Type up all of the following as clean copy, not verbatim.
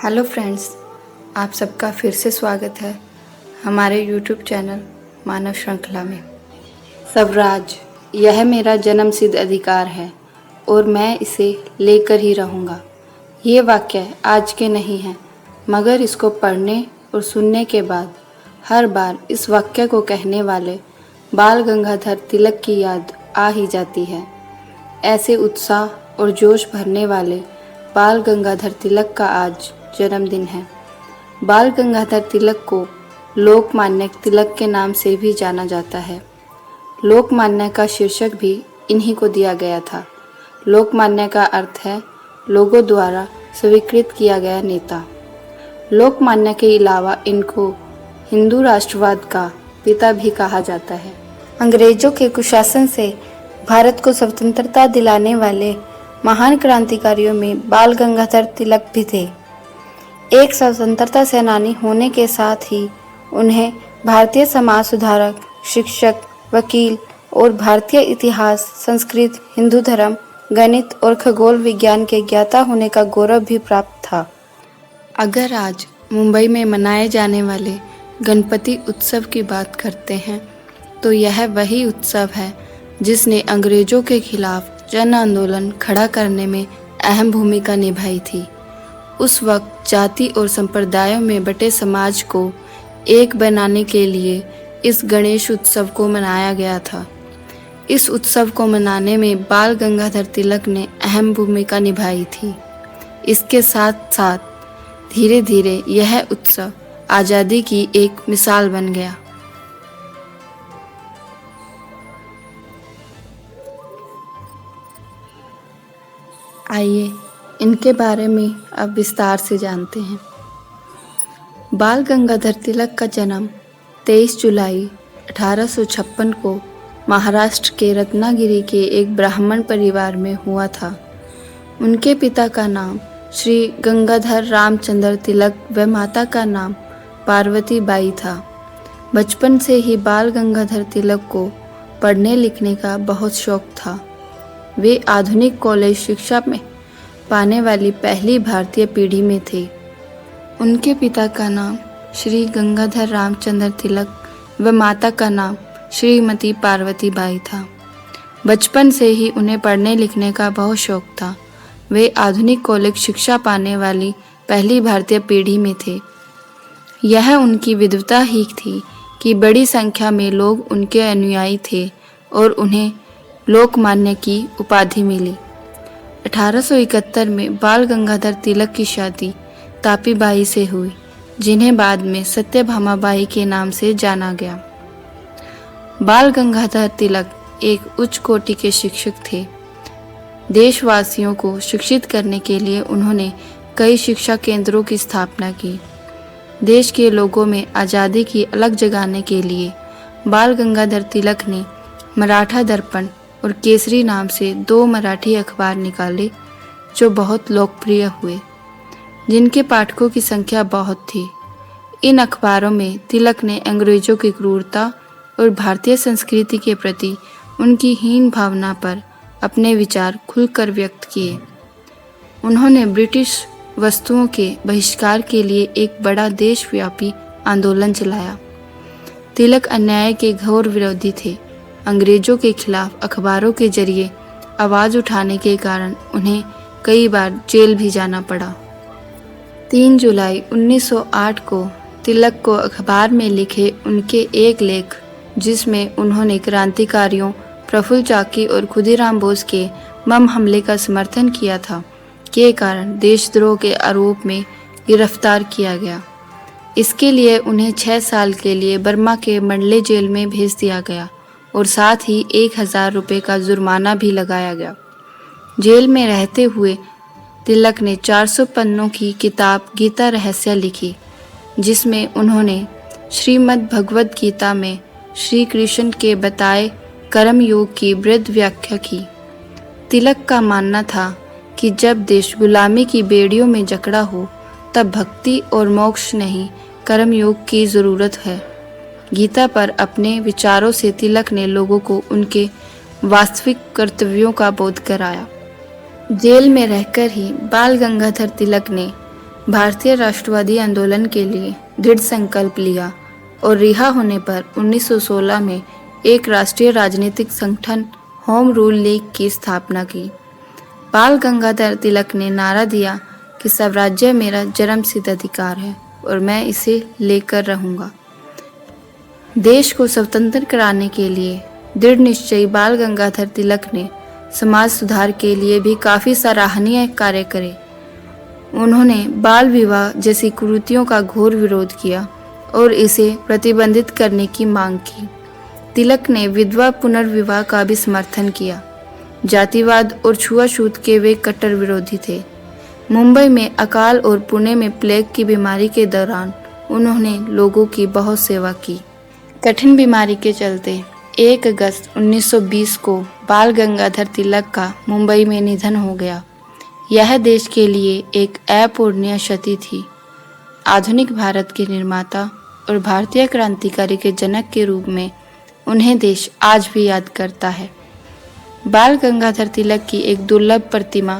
Hello friends, आप सबका फिर से स्वागत है हमारे यूट्यूब चैनल मानव श्रृंखला में। स्वराज यह मेरा जन्मसिद्ध अधिकार है और मैं इसे लेकर ही रहूँगा। ये वाक्य आज के नहीं हैं, मगर इसको पढ़ने और सुनने के बाद हर बार इस वाक्य को कहने वाले बाल गंगाधर तिलक की याद आ ही जाती है। ऐसे उत्साह और जोश भरने वाले बाल गंगाधर तिलक का आज जन्मदिन है। बाल गंगाधर तिलक को लोकमान्य तिलक के नाम से भी जाना जाता है। लोकमान्य का शीर्षक भी इन्हीं को दिया गया था। लोकमान्य का अर्थ है लोगों द्वारा स्वीकृत किया गया नेता। लोकमान्य के अलावा इनको हिंदू राष्ट्रवाद का पिता भी कहा जाता है। अंग्रेजों के कुशासन से भारत को स्वतंत्रता दिलाने वाले महान क्रांतिकारियों में बाल गंगाधर तिलक भी थे। एक स्वतंत्रता सेनानी होने के साथ ही उन्हें भारतीय समाज सुधारक, शिक्षक, वकील और भारतीय इतिहास, संस्कृत, हिंदू धर्म, गणित और खगोल विज्ञान के ज्ञाता होने का गौरव भी प्राप्त था। अगर आज मुंबई में मनाए जाने वाले गणपति उत्सव की बात करते हैं तो यह वही उत्सव है जिसने अंग्रेजों के खिलाफ जन आंदोलन खड़ा करने में अहम भूमिका निभाई थी। उस वक्त जाति और संप्रदायों में बटे समाज को एक बनाने के लिए इस गणेश उत्सव को मनाया गया था। इस उत्सव को मनाने में बाल गंगाधर तिलक ने अहम भूमिका निभाई थी। इसके साथ साथ धीरे धीरे यह उत्सव आज़ादी की एक मिसाल बन गया। आइए इनके बारे में अब विस्तार से जानते हैं। बाल गंगाधर तिलक का जन्म 23 जुलाई 1856 को महाराष्ट्र के रत्नागिरी के एक ब्राह्मण परिवार में हुआ था। उनके पिता का नाम श्री गंगाधर रामचंद्र तिलक व माता का नाम पार्वती बाई था। बचपन से ही बाल गंगाधर तिलक को पढ़ने लिखने का बहुत शौक था। वे आधुनिक कॉलेज शिक्षा में पाने वाली पहली भारतीय पीढ़ी में थे। उनके पिता का नाम श्री गंगाधर रामचंद्र तिलक व माता का नाम श्रीमती पार्वती बाई था। बचपन से ही उन्हें पढ़ने लिखने का बहुत शौक था। वे आधुनिक कॉलेज शिक्षा पाने वाली पहली भारतीय पीढ़ी में थे। यह उनकी विद्वता ही थी कि बड़ी संख्या में लोग उनके अनुयायी थे और उन्हें लोकमान्य की उपाधि मिली। 1871 में बाल गंगाधर तिलक की शादी तापी बाई से हुई, जिन्हें बाद में सत्यभामा बाई के नाम से जाना गया। बाल गंगाधर तिलक एक उच्च कोटि के शिक्षक थे। देशवासियों को शिक्षित करने के लिए उन्होंने कई शिक्षा केंद्रों की स्थापना की। देश के लोगों में आज़ादी की अलग जगाने के लिए बाल गंगाधर तिलक ने मराठा दर्पण और केसरी नाम से 2 मराठी अखबार निकाले जो बहुत लोकप्रिय हुए, जिनके पाठकों की संख्या बहुत थी। इन अखबारों में तिलक ने अंग्रेजों की क्रूरता और भारतीय संस्कृति के प्रति उनकी हीन भावना पर अपने विचार खुलकर व्यक्त किए। उन्होंने ब्रिटिश वस्तुओं के बहिष्कार के लिए एक बड़ा देशव्यापी आंदोलन चलाया। तिलक अन्याय के घोर विरोधी थे। अंग्रेजों के खिलाफ अखबारों के जरिए आवाज़ उठाने के कारण उन्हें कई बार जेल भी जाना पड़ा। 3 जुलाई 1908 को तिलक को अखबार में लिखे उनके एक लेख, जिसमें उन्होंने क्रांतिकारियों प्रफुल्ल चाकी और खुदीराम बोस के बम हमले का समर्थन किया था, के कारण देशद्रोह के आरोप में गिरफ्तार किया गया। इसके लिए उन्हें 6 साल के लिए बर्मा के मंडले जेल में भेज दिया गया और साथ ही 1000 रुपये का जुर्माना भी लगाया गया। जेल में रहते हुए तिलक ने 400 पन्नों की किताब गीता रहस्य लिखी, जिसमें उन्होंने श्रीमद् भगवद गीता में श्री कृष्ण के बताए कर्म योग की वृहद व्याख्या की। तिलक का मानना था कि जब देश गुलामी की बेड़ियों में जकड़ा हो तब भक्ति और मोक्ष नहीं, कर्म योग की ज़रूरत है। गीता पर अपने विचारों से तिलक ने लोगों को उनके वास्तविक कर्तव्यों का बोध कराया। जेल में रहकर ही बाल गंगाधर तिलक ने भारतीय राष्ट्रवादी आंदोलन के लिए दृढ़ संकल्प लिया और रिहा होने पर 1916 में एक राष्ट्रीय राजनीतिक संगठन होम रूल लीग की स्थापना की। बाल गंगाधर तिलक ने नारा दिया कि स्वराज्य मेरा जन्मसिद्ध अधिकार है और मैं इसे लेकर रहूंगा। देश को स्वतंत्र कराने के लिए दृढ़ निश्चयी बाल गंगाधर तिलक ने समाज सुधार के लिए भी काफ़ी सराहनीय कार्य करे। उन्होंने बाल विवाह जैसी कुरीतियों का घोर विरोध किया और इसे प्रतिबंधित करने की मांग की। तिलक ने विधवा पुनर्विवाह का भी समर्थन किया। जातिवाद और छुआछूत के वे कट्टर विरोधी थे। मुंबई में अकाल और पुणे में प्लेग की बीमारी के दौरान उन्होंने लोगों की बहुत सेवा की। कठिन बीमारी के चलते 1 अगस्त 1920 को बाल गंगाधर तिलक का मुंबई में निधन हो गया। यह देश के लिए एक अपूरणीय क्षति थी। आधुनिक भारत के निर्माता और भारतीय क्रांतिकारी के जनक के रूप में उन्हें देश आज भी याद करता है। बाल गंगाधर तिलक की एक दुर्लभ प्रतिमा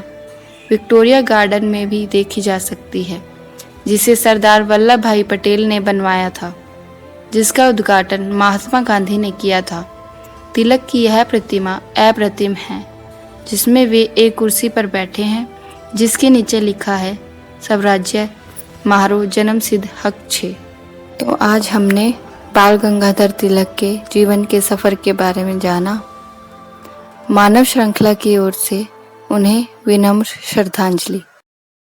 विक्टोरिया गार्डन में भी देखी जा सकती है, जिसे सरदार वल्लभ भाई पटेल ने बनवाया था, जिसका उद्घाटन महात्मा गांधी ने किया था। तिलक की यह प्रतिमा अप्रतिम है, जिसमें वे एक कुर्सी पर बैठे हैं, जिसके नीचे लिखा है स्वराज्य म्हारो जन्मसिद्ध हक छे। तो आज हमने बाल गंगाधर तिलक के जीवन के सफ़र के बारे में जाना। मानव श्रृंखला की ओर से उन्हें विनम्र श्रद्धांजलि।